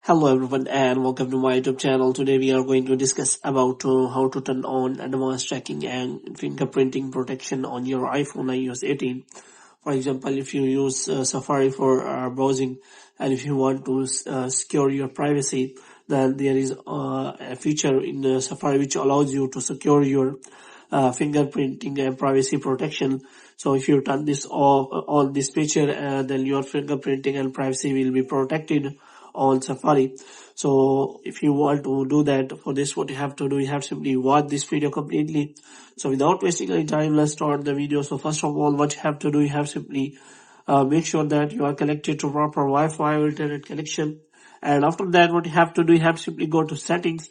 Hello everyone and welcome to my YouTube channel. Today we are going to discuss about how to turn on advanced tracking and fingerprinting protection on your iPhone iOS 18. For example, if you use Safari for browsing and if you want to secure your privacy, then there is a feature in Safari which allows you to secure your fingerprinting and privacy protection. So if you turn this off on this feature, then your fingerprinting and privacy will be protected on Safari. So if you want to do that, for this what you have to do, you have to simply watch this video completely. So without wasting any time, let's start the video. So first of all, what you have to do, you have simply make sure that you are connected to proper Wi-Fi or internet connection. And after that, what you have to do, you have to simply go to settings.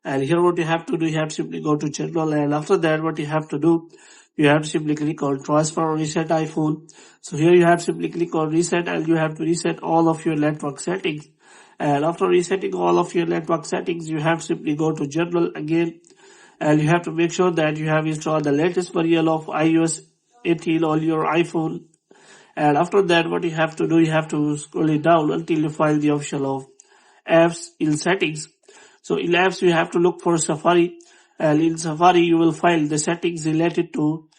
And here what you have to do, you have to simply go to general. And after that, what you have to do, you have to simply click on transfer or reset iPhone. So here you have to simply click on reset and you have to reset all of your network settings. And after resetting all of your network settings, you have to simply go to general again. And you have to make sure that you have installed the latest version of iOS 18 on your iPhone. And after that, what you have to do, you have to scroll it down until you find the option of apps in settings. So in apps, you have to look for Safari. And in Safari, you will find the settings related to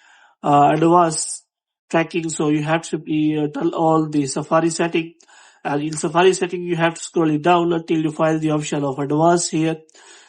advanced tracking. So you have to simply turn on the Safari setting. And in Safari setting, you have to scroll it down until you find the option of advanced here.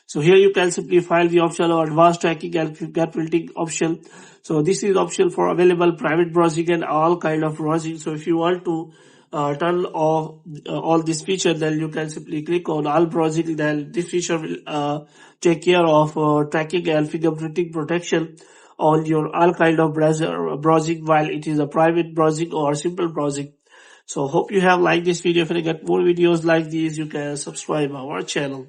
So here you can simply find the option of advanced tracking and fingerprinting option. So this is option for available private browsing and all kind of browsing. So if you want to turn off all this feature, then you can simply click on all browsing. Then this feature will take care of tracking and fingerprinting protection on your all kind of browsing, while it is a private browsing or simple browsing. So hope you have liked this video. If you get more videos like these, you can subscribe our channel.